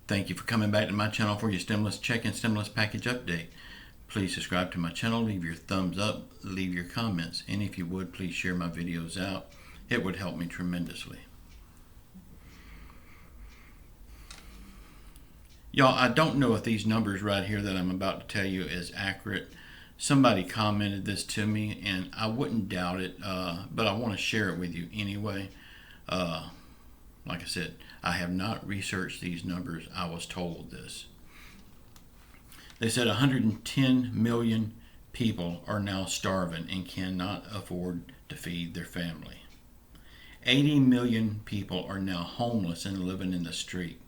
Thank you for coming back to my channel for your stimulus check and stimulus package update. Please subscribe to my channel, leave your thumbs up, leave your comments, and if you would, please share my videos out. It would help me tremendously. Y'all, I don't know if these numbers right here that I'm about to tell you is accurate. Somebody commented this to me, and I wouldn't doubt it, but I want to share it with you anyway. Like I said, I have not researched these numbers. I was told this. They said 110 million people are now starving and cannot afford to feed their family. 80 million people are now homeless and living in the street.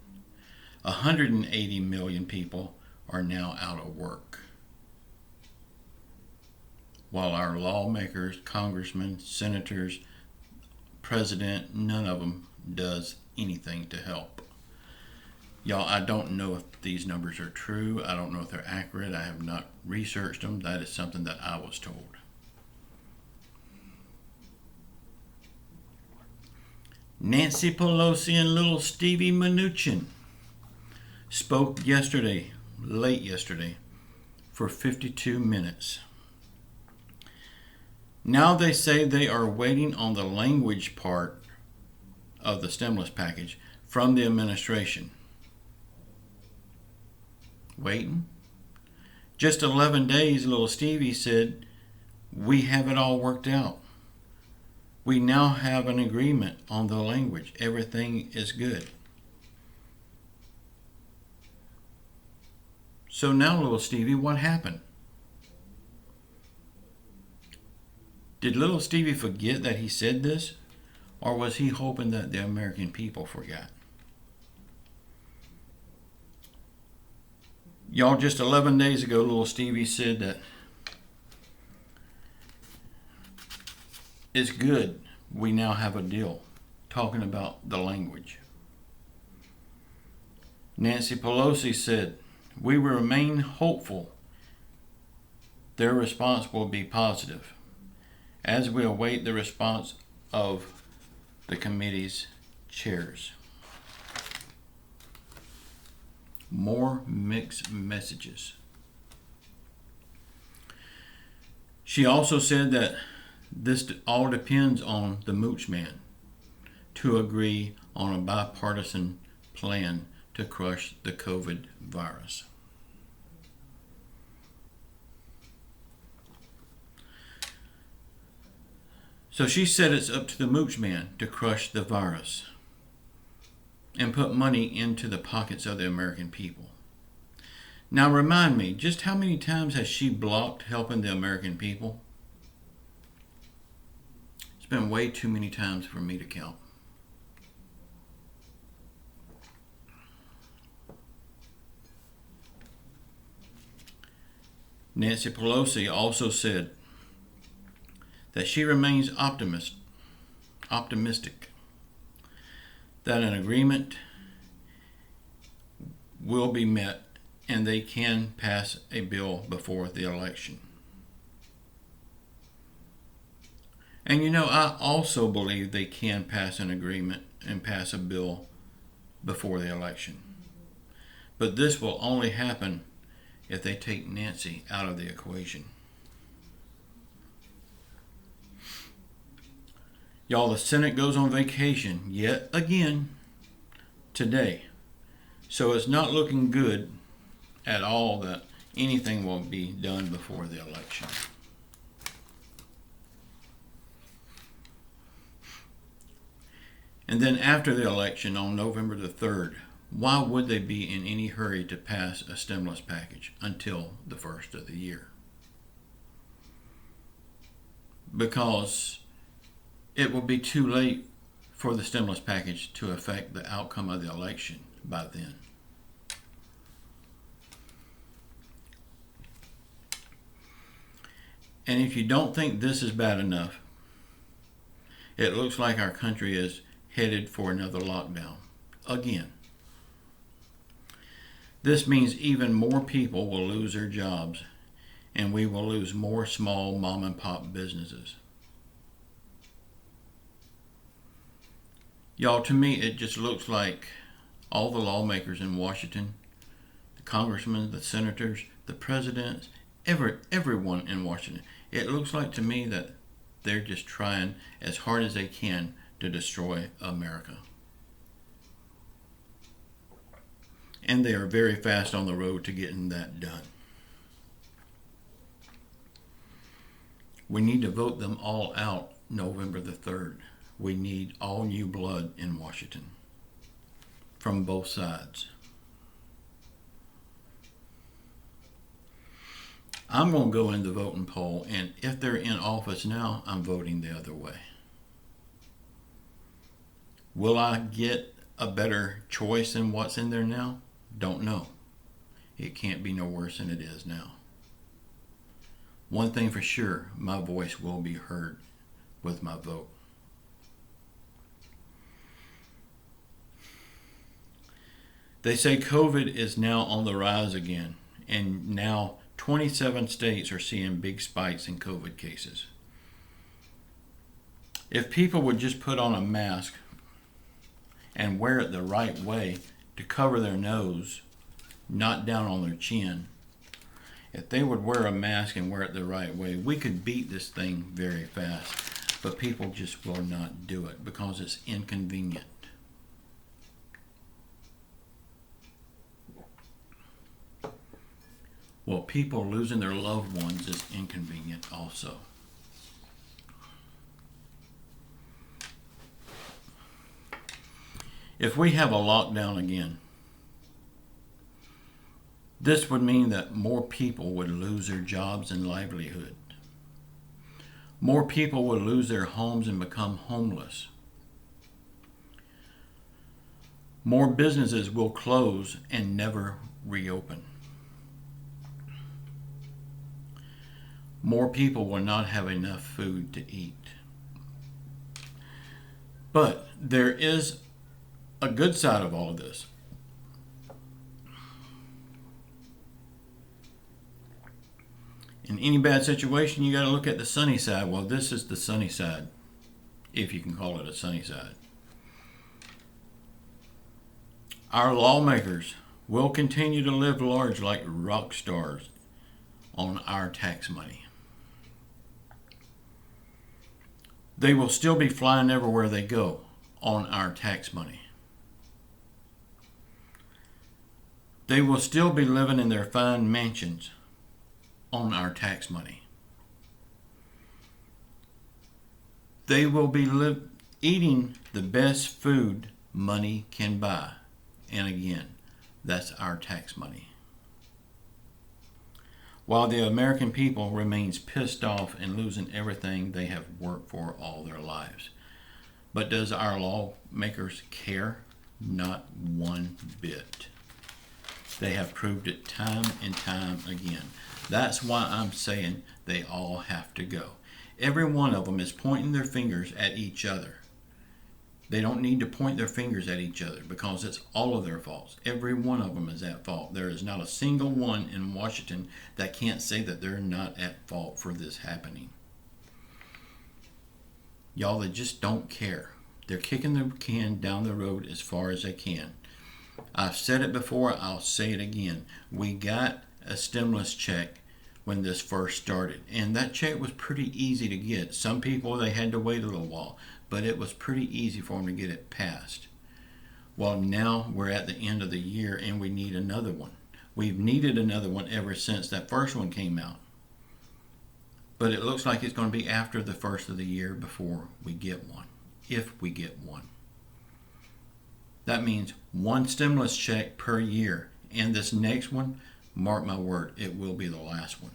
180 million people are now out of work. While our lawmakers, congressmen, senators, president, none of them does anything to help. Y'all, I don't know if these numbers are true. I don't know if they're accurate. I have not researched them. That is something that I was told. Nancy Pelosi and little Stevie Mnuchin spoke yesterday, late yesterday, for 52 minutes. Now they say they are waiting on the language part of the stimulus package from the administration. Waiting? Just 11 days, little Stevie said, we have it all worked out. We now have an agreement on the language. Everything is good. So now, little Stevie, what happened? Did little Stevie forget that he said this? Or was he hoping that the American people forgot? Y'all, just 11 days ago, little Stevie said that it's good we now have a deal, talking about the language. Nancy Pelosi said, we will remain hopeful their response will be positive as we await the response of the committee's chairs. More mixed messages. She also said that this all depends on the Mooch Man to agree on a bipartisan plan to crush the COVID virus. So she said it's up to the Mooch Man to crush the virus and put money into the pockets of the American people. Now remind me, just how many times has she blocked helping the American people? It's been way too many times for me to count. Nancy Pelosi also said that she remains optimistic that an agreement will be met and they can pass a bill before the election. And you know, I also believe they can pass an agreement and pass a bill before the election. But this will only happen if they take Nancy out of the equation. Y'all, the Senate goes on vacation yet again today. So it's not looking good at all that anything will be done before the election. And then after the election on November the 3rd, why would they be in any hurry to pass a stimulus package until the first of the year? Because it will be too late for the stimulus package to affect the outcome of the election by then. And if you don't think this is bad enough, it looks like our country is headed for another lockdown again. This means even more people will lose their jobs and we will lose more small mom and pop businesses. Y'all, to me, it just looks like all the lawmakers in Washington, the congressmen, the senators, the presidents, everyone in Washington. It looks like to me that they're just trying as hard as they can to destroy America. And they are very fast on the road to getting that done. We need to vote them all out November the 3rd. We need all new blood in Washington from both sides. I'm going to go in the voting poll, and if they're in office now, I'm voting the other way. Will I get a better choice than what's in there now? Don't know. It can't be no worse than it is now. One thing for sure, my voice will be heard with my vote. They say COVID is now on the rise again, and now 27 states are seeing big spikes in COVID cases. If people would just put on a mask and wear it the right way to cover their nose, not down on their chin, if they would wear a mask and wear it the right way, we could beat this thing very fast. But people just will not do it because it's inconvenient. Well, people losing their loved ones is inconvenient also. If we have a lockdown again, this would mean that more people would lose their jobs and livelihood. More people would lose their homes and become homeless. More businesses will close and never reopen. More people will not have enough food to eat. But there is a good side of all of this. In any bad situation, you got to look at the sunny side. Well, this is the sunny side, if you can call it a sunny side. Our lawmakers will continue to live large like rock stars on our tax money. They will still be flying everywhere they go on our tax money. They will still be living in their fine mansions on our tax money. They will be eating the best food money can buy. And again, that's our tax money. While the American people remains pissed off and losing everything they have worked for all their lives. But does our lawmakers care? Not one bit. They have proved it time and time again. That's why I'm saying they all have to go. Every one of them is pointing their fingers at each other. They don't need to point their fingers at each other because it's all of their faults. Every one of them is at fault. There is not a single one in Washington that can't say that they're not at fault for this happening. Y'all, they just don't care. They're kicking the can down the road as far as they can. I've said it before, I'll say it again. We got a stimulus check when this first started, and that check was pretty easy to get. Some people, they had to wait a little while, but it was pretty easy for them to get it passed. Well, now we're at the end of the year and we need another one. We've needed another one ever since that first one came out. But it looks like it's going to be after the first of the year before we get one, if we get one. That means one stimulus check per year. And this next one, mark my word, it will be the last one.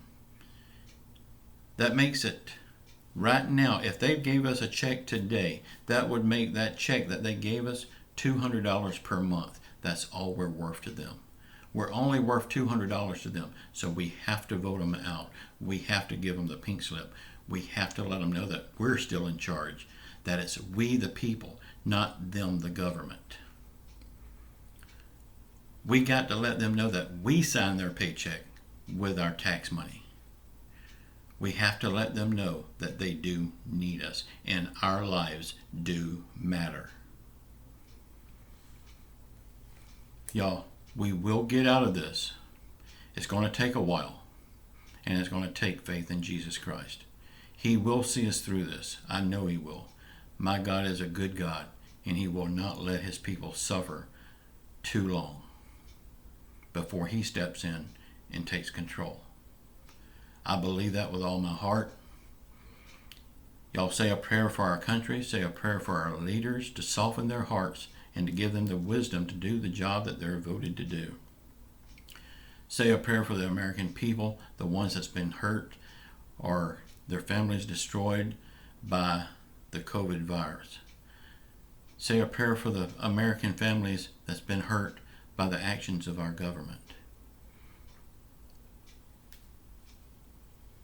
That makes it, right now, if they gave us a check today, that would make that check that they gave us $200 per month. That's all we're worth to them. We're only worth $200 to them. So we have to vote them out. We have to give them the pink slip. We have to let them know that we're still in charge. That it's we the people, not them the government. We got to let them know that we sign their paycheck with our tax money. We have to let them know that they do need us and our lives do matter. Y'all, we will get out of this. It's going to take a while, and it's going to take faith in Jesus Christ. He will see us through this. I know He will. My God is a good God, and He will not let His people suffer too long before He steps in and takes control. I believe that with all my heart. Y'all say a prayer for our country, say a prayer for our leaders to soften their hearts and to give them the wisdom to do the job that they're voted to do. Say a prayer for the American people, the ones that's been hurt or their families destroyed by the COVID virus. Say a prayer for the American families that's been hurt by the actions of our government.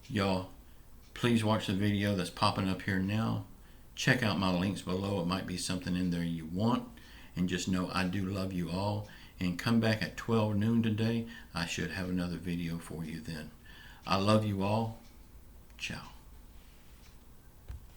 Y'all, please watch the video that's popping up here now. Check out my links below. It might be something in there you want. And just know I do love you all. And come back at 12 noon today. I should have another video for you then. I love you all. Ciao.